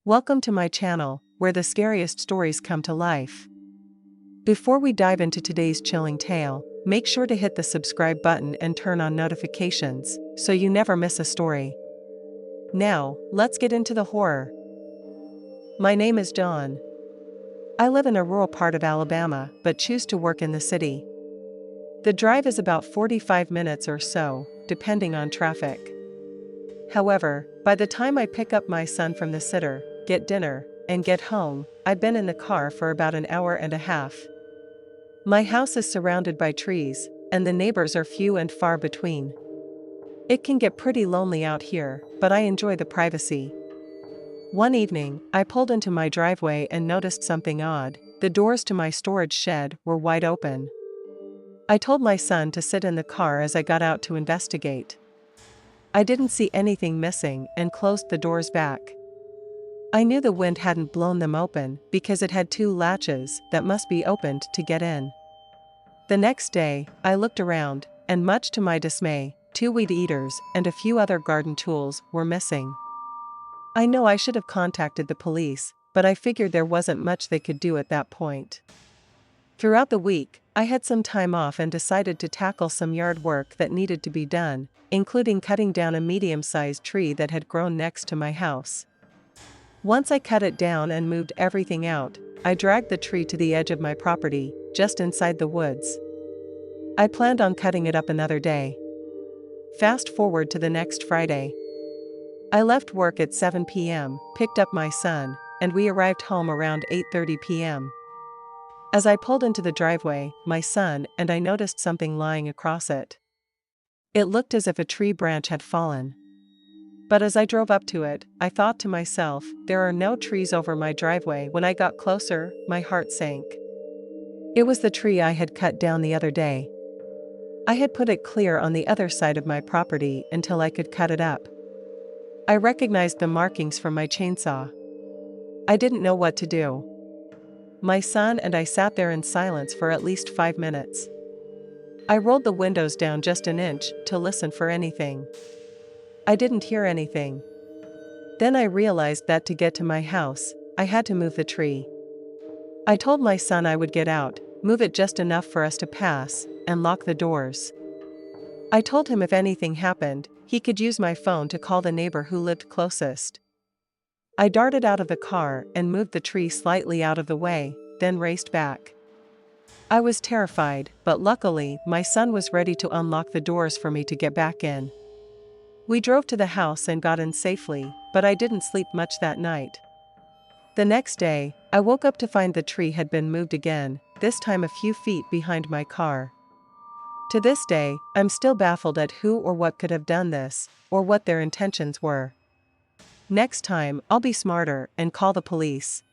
Welcome to my channel, where the scariest stories come to life. Before we dive into today's chilling tale, make sure to hit the subscribe button and turn on notifications, so you never miss a story. Now, let's get into the horror. My name is John. I live in a rural part of Alabama, but choose to work in the city. The drive is about 45 minutes or so, depending on traffic. However, by the time I pick up my son from the sitter, get dinner, and get home, I've been in the car for about an hour and a half. My house is surrounded by trees, and the neighbors are few and far between. It can get pretty lonely out here, but I enjoy the privacy. One evening, I pulled into my driveway and noticed something odd. The doors to my storage shed were wide open. I told my son to sit in the car as I got out to investigate. I didn't see anything missing and closed the doors back. I knew the wind hadn't blown them open because it had two latches that must be opened to get in. The next day, I looked around, and much to my dismay, 2 weed eaters and a few other garden tools were missing. I know I should have contacted the police, but I figured there wasn't much they could do at that point. Throughout the week, I had some time off and decided to tackle some yard work that needed to be done, including cutting down a medium-sized tree that had grown next to my house. Once I cut it down and moved everything out, I dragged the tree to the edge of my property, just inside the woods. I planned on cutting it up another day. Fast forward to the next Friday. I left work at 7 p.m., picked up my son, and we arrived home around 8:30 p.m. As I pulled into the driveway, my son and I noticed something lying across it. It looked as if a tree branch had fallen. But as I drove up to it, I thought to myself, there are no trees over my driveway. When I got closer, my heart sank. It was the tree I had cut down the other day. I had put it clear on the other side of my property until I could cut it up. I recognized the markings from my chainsaw. I didn't know what to do. My son and I sat there in silence for at least 5 minutes. I rolled the windows down just an inch to listen for anything. I didn't hear anything. Then I realized that to get to my house, I had to move the tree. I told my son I would get out, move it just enough for us to pass, and lock the doors. I told him if anything happened, he could use my phone to call the neighbor who lived closest. I darted out of the car and moved the tree slightly out of the way, then raced back. I was terrified, but luckily, my son was ready to unlock the doors for me to get back in. We drove to the house and got in safely, but I didn't sleep much that night. The next day, I woke up to find the tree had been moved again, this time a few feet behind my car. To this day, I'm still baffled at who or what could have done this, or what their intentions were. Next time, I'll be smarter and call the police.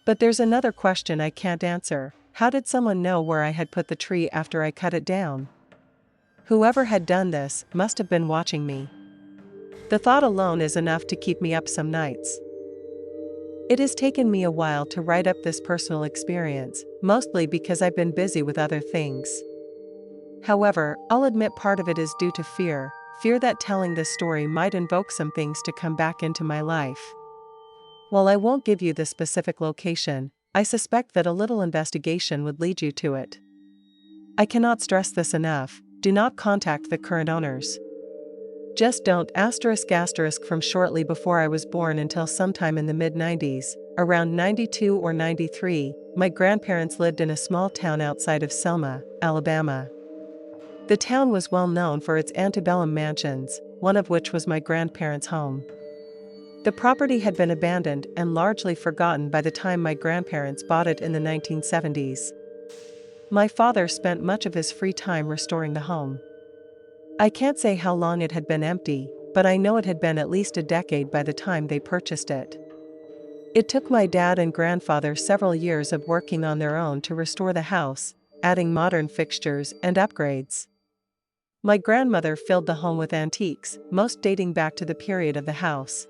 But there's another question I can't answer. How did someone know where I had put the tree after I cut it down? Whoever had done this must have been watching me. The thought alone is enough to keep me up some nights. It has taken me a while to write up this personal experience, mostly because I've been busy with other things. However, I'll admit part of it is due to fear that telling this story might invoke some things to come back into my life. While I won't give you the specific location, I suspect that a little investigation would lead you to it. I cannot stress this enough. Do not contact the current owners. Just don't *** from shortly before I was born until sometime in the mid-90s, around 92 or 93, my grandparents lived in a small town outside of Selma, Alabama. The town was well known for its antebellum mansions, one of which was my grandparents' home. The property had been abandoned and largely forgotten by the time my grandparents bought it in the 1970s. My father spent much of his free time restoring the home. I can't say how long it had been empty, but I know it had been at least a decade by the time they purchased it. It took my dad and grandfather several years of working on their own to restore the house, adding modern fixtures and upgrades. My grandmother filled the home with antiques, most dating back to the period of the house.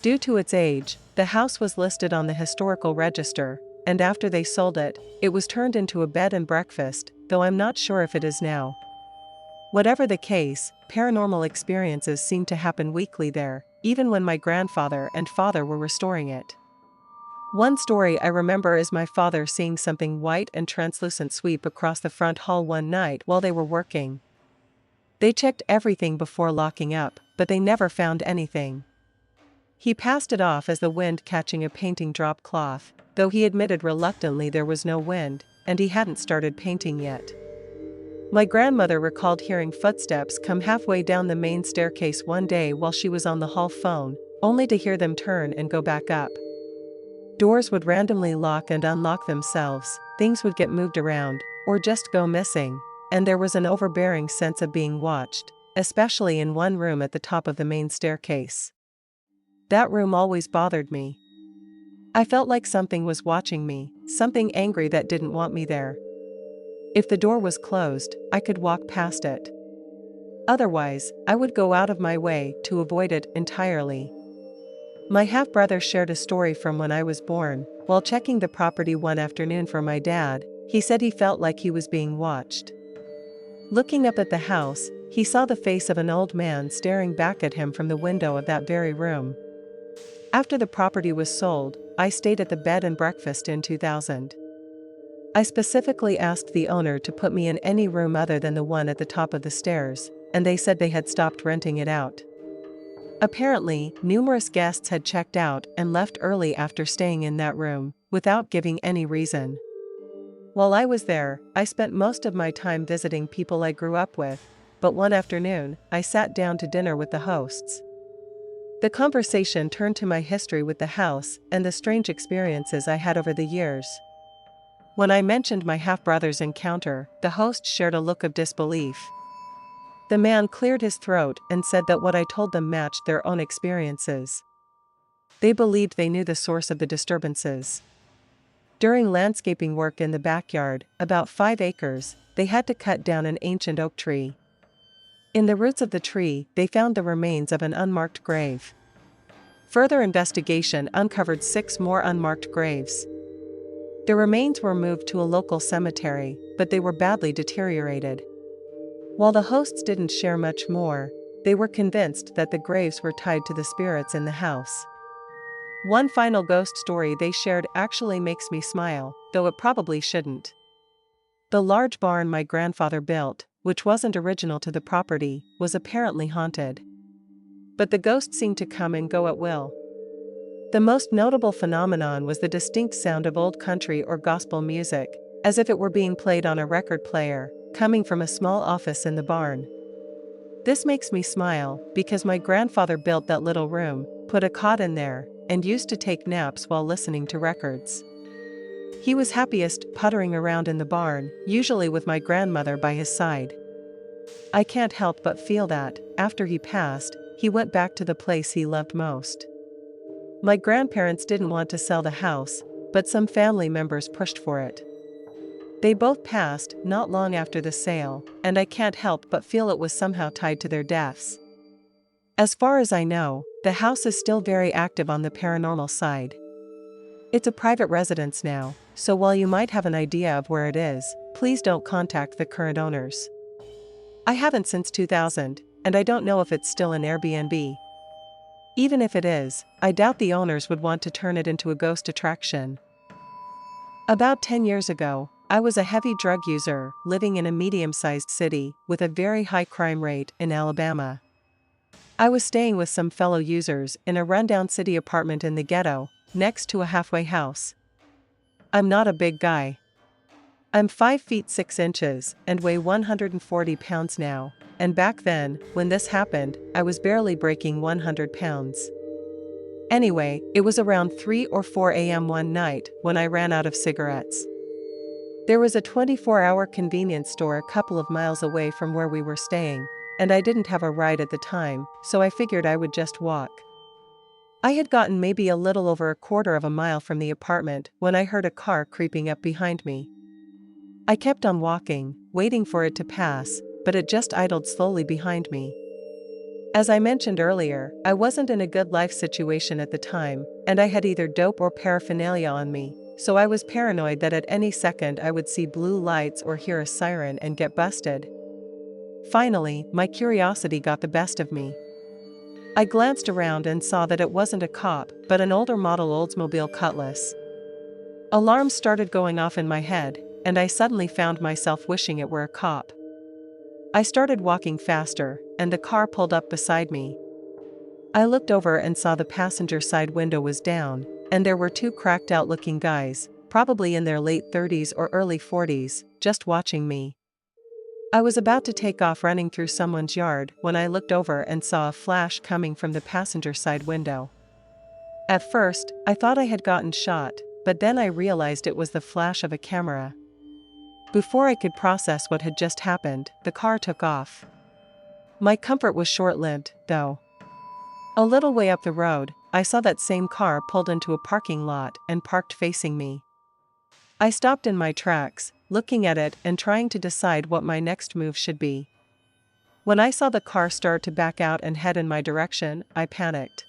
Due to its age, the house was listed on the historical register, and after they sold it, it was turned into a bed and breakfast, though I'm not sure if it is now. Whatever the case, paranormal experiences seem to happen weekly there, even when my grandfather and father were restoring it. One story I remember is my father seeing something white and translucent sweep across the front hall one night while they were working. They checked everything before locking up, but they never found anything. He passed it off as the wind catching a painting drop cloth, though he admitted reluctantly there was no wind, and he hadn't started painting yet. My grandmother recalled hearing footsteps come halfway down the main staircase one day while she was on the hall phone, only to hear them turn and go back up. Doors would randomly lock and unlock themselves, things would get moved around, or just go missing, and there was an overbearing sense of being watched, especially in one room at the top of the main staircase. That room always bothered me. I felt like something was watching me, something angry that didn't want me there. If the door was closed, I could walk past it. Otherwise, I would go out of my way to avoid it entirely. My half-brother shared a story from when I was born. While checking the property one afternoon for my dad, he said he felt like he was being watched. Looking up at the house, he saw the face of an old man staring back at him from the window of that very room. After the property was sold, I stayed at the bed and breakfast in 2000. I specifically asked the owner to put me in any room other than the one at the top of the stairs, and they said they had stopped renting it out. Apparently, numerous guests had checked out and left early after staying in that room, without giving any reason. While I was there, I spent most of my time visiting people I grew up with, but one afternoon, I sat down to dinner with the hosts. The conversation turned to my history with the house and the strange experiences I had over the years. When I mentioned my half-brother's encounter, the host shared a look of disbelief. The man cleared his throat and said that what I told them matched their own experiences. They believed they knew the source of the disturbances. During landscaping work in the backyard, about 5 acres, they had to cut down an ancient oak tree. In the roots of the tree, they found the remains of an unmarked grave. Further investigation uncovered 6 more unmarked graves. The remains were moved to a local cemetery, but they were badly deteriorated. While the hosts didn't share much more, they were convinced that the graves were tied to the spirits in the house. One final ghost story they shared actually makes me smile, though it probably shouldn't. The large barn my grandfather built, which wasn't original to the property, was apparently haunted. But the ghosts seemed to come and go at will. The most notable phenomenon was the distinct sound of old country or gospel music, as if it were being played on a record player, coming from a small office in the barn. This makes me smile, because my grandfather built that little room, put a cot in there, and used to take naps while listening to records. He was happiest puttering around in the barn, usually with my grandmother by his side. I can't help but feel that, after he passed, he went back to the place he loved most. My grandparents didn't want to sell the house, but some family members pushed for it. They both passed not long after the sale, and I can't help but feel it was somehow tied to their deaths. As far as I know, the house is still very active on the paranormal side. It's a private residence now, so while you might have an idea of where it is, please don't contact the current owners. I haven't since 2000, and I don't know if it's still an Airbnb. Even if it is, I doubt the owners would want to turn it into a ghost attraction. About 10 years ago, I was a heavy drug user living in a medium-sized city with a very high crime rate in Alabama. I was staying with some fellow users in a rundown city apartment in the ghetto, next to a halfway house. I'm not a big guy. I'm 5 feet 6 inches and weigh 140 pounds now, and back then, when this happened, I was barely breaking 100 pounds. Anyway, it was around 3 or 4 a.m. one night when I ran out of cigarettes. There was a 24-hour convenience store a couple of miles away from where we were staying, and I didn't have a ride at the time, so I figured I would just walk. I had gotten maybe a little over a quarter of a mile from the apartment when I heard a car creeping up behind me. I kept on walking, waiting for it to pass, but it just idled slowly behind me. As I mentioned earlier, I wasn't in a good life situation at the time, and I had either dope or paraphernalia on me, so I was paranoid that at any second I would see blue lights or hear a siren and get busted. Finally, my curiosity got the best of me. I glanced around and saw that it wasn't a cop, but an older model Oldsmobile Cutlass. Alarms started going off in my head, and I suddenly found myself wishing it were a cop. I started walking faster, and the car pulled up beside me. I looked over and saw the passenger side window was down, and there were two cracked out looking guys, probably in their late 30s or early 40s, just watching me. I was about to take off running through someone's yard when I looked over and saw a flash coming from the passenger side window. At first, I thought I had gotten shot, but then I realized it was the flash of a camera. Before I could process what had just happened, the car took off. My comfort was short-lived, though. A little way up the road, I saw that same car pulled into a parking lot and parked facing me. I stopped in my tracks, looking at it and trying to decide what my next move should be. When I saw the car start to back out and head in my direction, I panicked.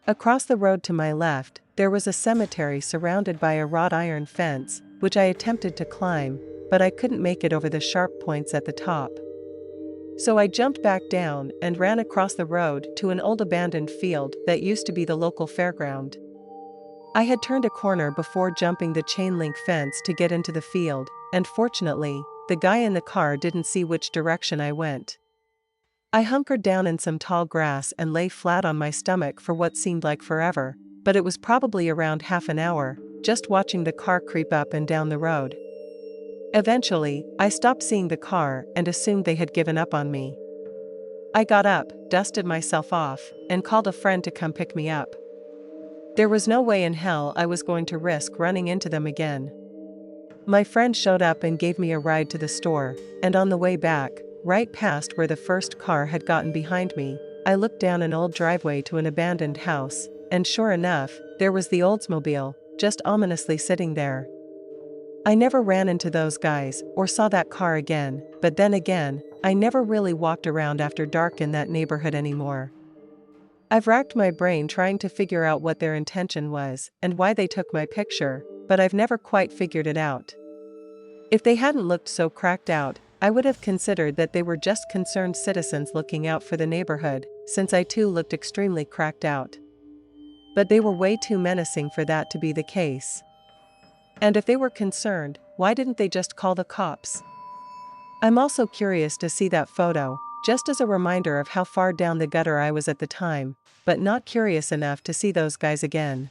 Across the road to my left, there was a cemetery surrounded by a wrought iron fence, which I attempted to climb, but I couldn't make it over the sharp points at the top. So I jumped back down and ran across the road to an old abandoned field that used to be the local fairground. I had turned a corner before jumping the chain link fence to get into the field, and fortunately, the guy in the car didn't see which direction I went. I hunkered down in some tall grass and lay flat on my stomach for what seemed like forever, but it was probably around half an hour, just watching the car creep up and down the road. Eventually, I stopped seeing the car and assumed they had given up on me. I got up, dusted myself off, and called a friend to come pick me up. There was no way in hell I was going to risk running into them again. My friend showed up and gave me a ride to the store, and on the way back, right past where the first car had gotten behind me, I looked down an old driveway to an abandoned house, and sure enough, there was the Oldsmobile, just ominously sitting there. I never ran into those guys or saw that car again, but then again, I never really walked around after dark in that neighborhood anymore. I've racked my brain trying to figure out what their intention was and why they took my picture, but I've never quite figured it out. If they hadn't looked so cracked out, I would have considered that they were just concerned citizens looking out for the neighborhood, since I too looked extremely cracked out. But they were way too menacing for that to be the case. And if they were concerned, why didn't they just call the cops? I'm also curious to see that photo, just as a reminder of how far down the gutter I was at the time, but not curious enough to see those guys again.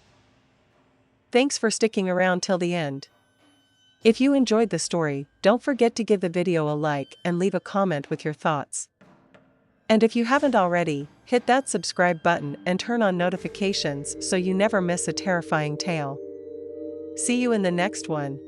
Thanks for sticking around till the end. If you enjoyed the story, don't forget to give the video a like and leave a comment with your thoughts. And if you haven't already, hit that subscribe button and turn on notifications so you never miss a terrifying tale. See you in the next one.